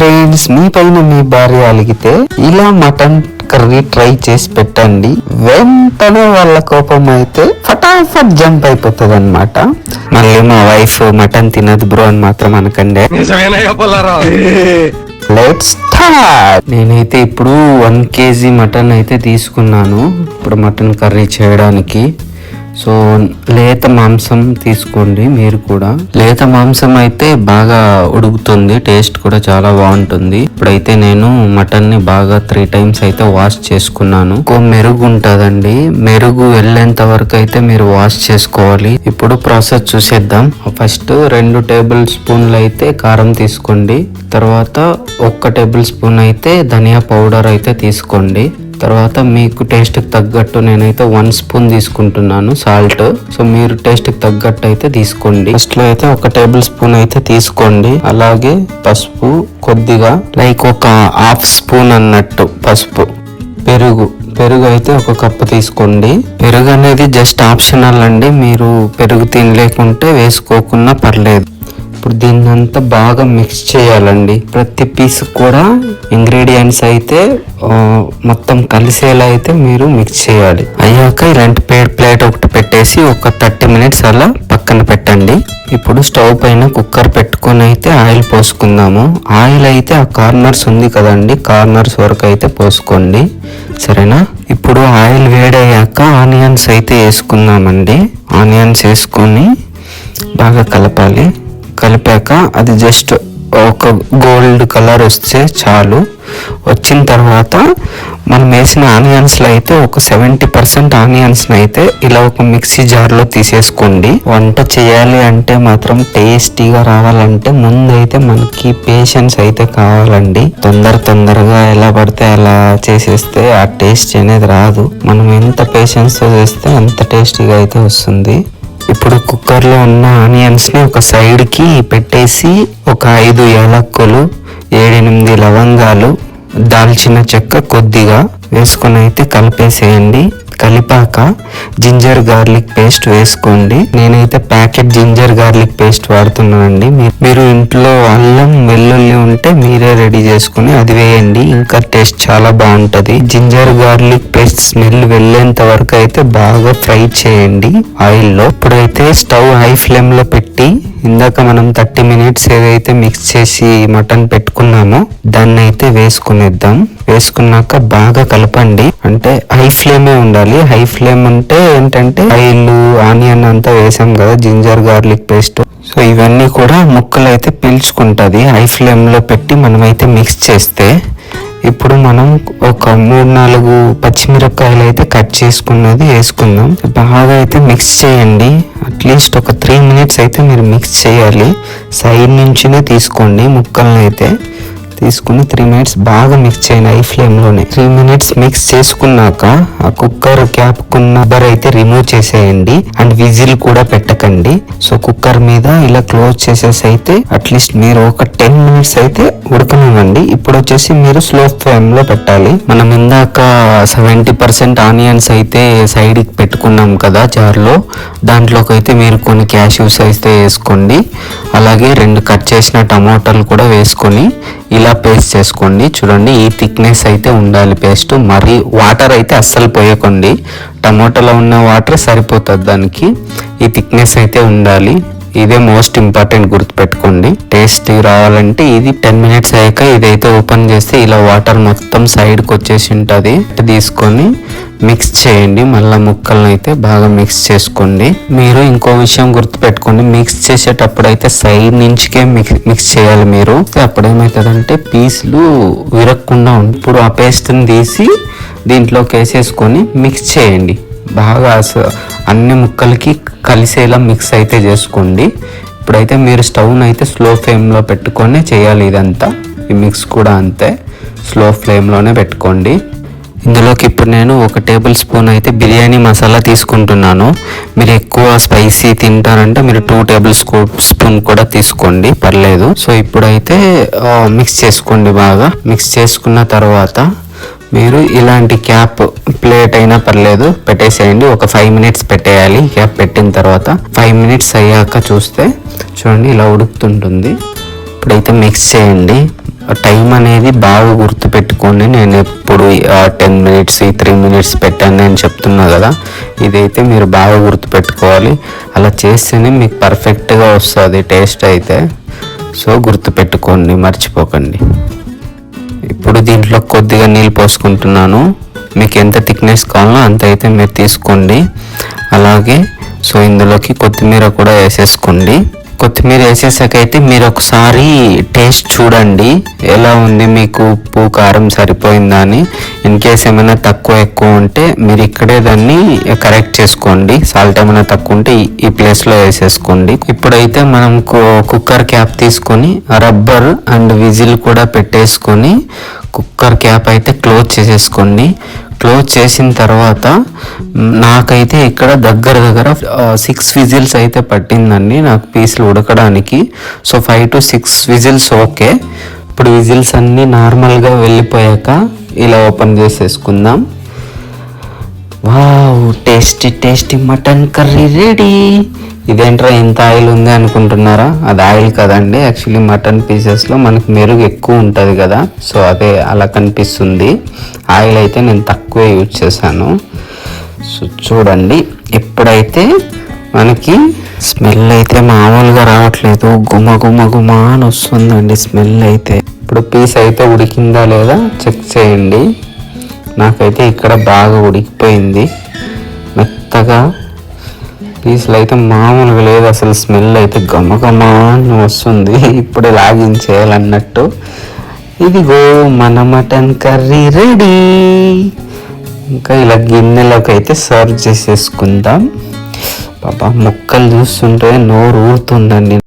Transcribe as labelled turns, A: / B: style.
A: Friends, మీ పైన మీ భార్య అలిగితే ఇలా మటన్ కర్రీ ట్రై చేసి పెట్టండి. వెంటనే వాళ్ళ కోపం అయితే ఫటాఫట్ జంప్ అయిపోతుంది అనమాట. మళ్ళీ మా వైఫ్ మటన్ తినదు బ్రో అని మాత్రం అనకండి. Let's start. నేనైతే ఇప్పుడు 1 kg మటన్ అయితే తీసుకున్నాను ఇప్పుడు మటన్ కర్రీ చేయడానికి. సో లేత మాంసం తీసుకోండి. మీరు కూడా లేత మాంసం అయితే బాగా ఉడుకుతుంది, టేస్ట్ కూడా చాలా బాగుంటుంది. ఇప్పుడైతే నేను మటన్ ని బాగా 3 times అయితే వాష్ చేసుకున్నాను. మెరుగు ఉంటదండి, మెరుగు వెళ్ళేంత వరకు అయితే మీరు వాష్ చేసుకోవాలి. ఇప్పుడు ప్రాసెస్ చూసేద్దాం. ఫస్ట్ 2 టేబుల్ స్పూన్లు అయితే కారం తీసుకోండి. తర్వాత 1 టేబుల్ స్పూన్ అయితే ధనియా పౌడర్ అయితే తీసుకోండి. తర్వాత మీకు టేస్ట్కి తగ్గట్టు నేనైతే 1 స్పూన్ తీసుకుంటున్నాను సాల్ట్. సో మీరు టేస్ట్కి తగ్గట్టు అయితే తీసుకోండి. ఫస్ట్ లో అయితే 1 టేబుల్ స్పూన్ అయితే తీసుకోండి. అలాగే పసుపు కొద్దిగా, లైక్ ఒక 1/2 స్పూన్ అన్నట్టు పసుపు. పెరుగు అయితే 1 కప్పు తీసుకోండి. పెరుగు అనేది జస్ట్ ఆప్షనల్ అండి, మీరు పెరుగు తినలేకుంటే వేసుకోకున్నా పర్లేదు. ఇప్పుడు దీన్నంతా బాగా మిక్స్ చేయాలండి. ప్రతి పీస్ కూడా ఇంగ్రీడియంట్స్ అయితే మొత్తం కలిసేలా అయితే మీరు మిక్స్ చేయాలి. అయ్యాక ఇలాంటి ప్లేట్ ఒకటి పెట్టేసి ఒక 30 minutes అలా పక్కన పెట్టండి. ఇప్పుడు స్టవ్ పైన కుక్కర్ పెట్టుకొని అయితే ఆయిల్ పోసుకుందాము. ఆయిల్ అయితే ఆ కార్నర్స్ ఉంది కదండి, కార్నర్స్ వరకు అయితే పోసుకోండి, సరేనా? ఇప్పుడు ఆయిల్ వేడయ్యాక ఆనియన్స్ అయితే వేసుకుందామండి. ఆనియన్స్ వేసుకొని బాగా కలపాలి. కలిపాక అది జస్ట్ ఒక గోల్డ్ కలర్ వస్తే చాలు. వచ్చిన తర్వాత మనం వేసిన ఆనియన్స్లో అయితే ఒక 70% ఆనియన్స్ని అయితే ఇలా ఒక మిక్సీ జార్లో తీసేసుకోండి. వంట చేయాలి అంటే మాత్రం టేస్టీగా రావాలంటే ముందైతే మనకి పేషెన్స్ అయితే కావాలండి. తొందరగా ఎలా పడితే అలా చేసేస్తే ఆ టేస్ట్ అనేది రాదు. మనం ఎంత పేషెన్స్తో చేస్తే అంత టేస్టీగా అయితే వస్తుంది. ఇప్పుడు కుక్కర్లో ఉన్న ఆనియన్స్ని ఒక సైడ్కి పెట్టేసి ఒక 5 యాలక్కులు, 7-8 లవంగాలు, దాల్చిన చెక్క కొద్దిగా వేసుకొని అయితే కలిపేసేయండి. కలిపాక జింజర్ గార్లిక్ పేస్ట్ వేసుకోండి. నేనైతే ప్యాకెట్ జింజర్ గార్లిక్ పేస్ట్ వాడుతున్నానండి. మీరు ఇంట్లో అల్లం వెల్లుల్లి ఉంటే మీరే రెడీ చేసుకుని అది వేయండి, ఇంకా టేస్ట్ చాలా బాగుంటది. జింజర్ గార్లిక్ పేస్ట్ స్మెల్ వెళ్ళేంత వరకు అయితే బాగా ఫ్రై చేయండి ఆయిల్లో. ఇప్పుడైతే స్టవ్ హై ఫ్లేమ్ లో పెట్టి ఇందాక మనం 30 minutes ఏదైతే మిక్స్ చేసి మటన్ పెట్టుకున్నామో దాన్ని అయితే వేసుకునేద్దాం. వేసుకున్నాక బాగా కలపండి, అంటే హై ఫ్లేమే ఉండాలి. హై ఫ్లేమ్ అంటే ఏంటంటే ఆయిల్, ఆనియన్ అంతా వేసాం కదా, జింజర్ గార్లిక్ పేస్ట్, సో ఇవన్నీ కూడా ముక్కలు అయితే పీల్చుకుంటుంది. హై ఫ్లేమ్ లో పెట్టి మనమైతే మిక్స్ చేస్తే ఇప్పుడు మనం ఒక 3-4 పచ్చిమిరపకాయలు అయితే కట్ చేసుకున్నది వేసుకుందాం. బాగా అయితే మిక్స్ చేయండి. అట్లీస్ట్ ఒక 3 minutes అయితే మీరు మిక్స్ చేయాలి. సైడ్ నుంచినే తీసుకోండి ముక్కలను అయితే తీసుకుని 3 minutes బాగా మిక్స్ చేయండి హై ఫ్లేమ్లోనే. 3 minutes మిక్స్ చేసుకున్నాక ఆ కుక్కర్ క్యాప్ కున్నబర్ అయితే రిమూవ్ చేసేయండి. అండ్ విజిల్ కూడా పెట్టకండి. సో కుక్కర్ మీద ఇలా క్లోజ్ చేసేసి అయితే అట్లీస్ట్ మీరు ఒక 10 minutes అయితే ఉడకనివ్వండి. ఇప్పుడు వచ్చేసి మీరు స్లో ఫ్లేమ్ లో పెట్టాలి. మనం ఇందాక 70% ఆనియన్స్ అయితే సైడ్ కి పెట్టుకున్నాం కదా జార్లో, దాంట్లోకి అయితే మీరు కొన్ని క్యాష్యూస్ అయితే వేసుకోండి. అలాగే 2 కట్ చేసిన టమాటాలు కూడా వేసుకొని ఇలా పేస్ట్ చేసుకోండి. చూడండి, ఈ థిక్నెస్ అయితే ఉండాలి పేస్ట్. మరి వాటర్ అయితే అస్సలు పోయకండి, టమాటాలో ఉన్న వాటర్ సరిపోతుంది దానికి. ఈ థిక్నెస్ అయితే ఉండాలి. ఇదే మోస్ట్ ఇంపార్టెంట్, గుర్తుపెట్టుకోండి. టేస్ట్ రావాలంటే ఇది 10 minutes అయ్యాక ఇదైతే ఓపెన్ చేస్తే ఇలా వాటర్ మొత్తం సైడ్కి వచ్చేసి ఉంటుంది. తీసుకొని మిక్స్ చేయండి. మళ్ళీ ముక్కలను అయితే బాగా మిక్స్ చేసుకోండి. మీరు ఇంకో విషయం గుర్తుపెట్టుకోండి, మిక్స్ చేసేటప్పుడు అయితే సైడ్ నుంచికే మిక్స్ చేయాలి మీరు. అప్పుడు ఏమవుతుందంటే పీసులు విరగకుండా ఉంటుంది. ఇప్పుడు ఆ పేస్ట్ని తీసి దీంట్లోకి వేసేసుకొని మిక్స్ చేయండి. బాగా అన్ని ముక్కలకి కలిసేలా మిక్స్ అయితే చేసుకోండి. ఇప్పుడైతే మీరు స్టవ్ని అయితే స్లో ఫ్లేమ్లో పెట్టుకొని చేయాలి ఇదంతా. ఈ మిక్స్ కూడా అంతే స్లో ఫ్లేమ్లోనే పెట్టుకోండి. ఇందులోకి ఇప్పుడు నేను 1 టేబుల్ స్పూన్ అయితే బిర్యానీ మసాలా తీసుకుంటున్నాను. మీరు ఎక్కువ స్పైసీ తింటారంటే మీరు 2 టేబుల్ స్పూన్ కూడా తీసుకోండి, పర్లేదు. సో ఇప్పుడైతే మిక్స్ చేసుకోండి. బాగా మిక్స్ చేసుకున్న తర్వాత మీరు ఇలాంటి క్యాప్ ప్లేట్ అయినా పర్లేదు పెట్టేసేయండి. ఒక 5 minutes పెట్టేయాలి. క్యాప్ పెట్టిన తర్వాత 5 minutes అయ్యాక చూస్తే చూడండి ఇలా ఉడుకుతుంటుంది. ఇప్పుడైతే మిక్స్ చేయండి. టైం అనేది బాగా గుర్తుపెట్టుకోండి. నేను ఎప్పుడు 10 మినిట్స్ 3 మినిట్స్ పెట్టాను అని చెప్తున్నా కదా, ఇదైతే మీరు బాగా గుర్తుపెట్టుకోవాలి. అలా చేస్తేనే మీకు పర్ఫెక్ట్గా వస్తుంది టేస్ట్ అయితే. సో గుర్తుపెట్టుకోండి, మర్చిపోకండి. ఇప్పుడు దీంట్లో కొద్దిగా నీళ్ళు పోసుకుంటున్నాను. మీకు ఎంత థిక్నెస్ కావాలో అంత అయితే మీరు తీసుకోండి. అలాగే సో ఇందులోకి కొత్తిమీర కూడా వేసేసుకోండి. కొత్తిమీర వేసేసాకైతే మీరు ఒకసారి టేస్ట్ చూడండి ఎలా ఉంది, మీకు ఉప్పు కారం సరిపోయిందా అని. ఇన్ కేస్ ఏమైనా తక్కువ ఎక్కువ ఉంటే మీరు ఇక్కడే దాన్ని కరెక్ట్ చేసుకోండి. సాల్ట్ ఏమైనా తక్కువ ఉంటే ఈ ప్లేస్లో వేసేసుకోండి. ఇప్పుడైతే మనం కుక్కర్ క్యాప్ తీసుకొని రబ్బర్ అండ్ విజిల్ కూడా పెట్టేసుకొని కుక్కర్ క్యాప్ అయితే క్లోజ్ చేసేసుకోండి. క్లోజ్ చేసిన తర్వాత నాకైతే ఇక్కడ దగ్గర 6 విజిల్స్ అయితే పట్టిందండి నాకు పీసులు ఉడకడానికి. So 5 to 6 whistles okay. ఇప్పుడు విజిల్స్ అన్నీ నార్మల్గా వెళ్ళిపోయాక ఇలా ఓపెన్ చేసేసుకుందాం. Wow, tasty mutton curry ready. ఇదేంట్రా ఇంత ఆయిల్ ఉంది అనుకుంటున్నారా? అది ఆయిల్ కదండి, యాక్చువల్లీ మటన్ పీసెస్లో మనకి మెరుగు ఎక్కువ ఉంటుంది కదా, సో అదే అలా కనిపిస్తుంది. ఆయిల్ అయితే నేను తక్కువే యూజ్ చేశాను. సో చూడండి, ఇప్పుడైతే మనకి స్మెల్ అయితే మామూలుగా రావట్లేదు, గుమ అని వస్తుందండి స్మెల్ అయితే. ఇప్పుడు పీస్ అయితే ఉడికిందా లేదా చెక్ చేయండి. నాకైతే ఇక్కడ బాగా ఉడికిపోయింది, మెత్తగా పీసులు అయితే మామూలుగా లేదు అసలు. స్మెల్ అయితే గమ అని వస్తుంది. ఇప్పుడు లాగించేయాలన్నట్టు. ఇదిగో మన మటన్ కర్రీ రెడీ. ఇంకా ఇలా గిన్నెలోకి అయితే సర్వ్ చేసేసుకుందాం. పాపా ముక్కలు చూస్తుంటే నోరు ఊరుతుందండి.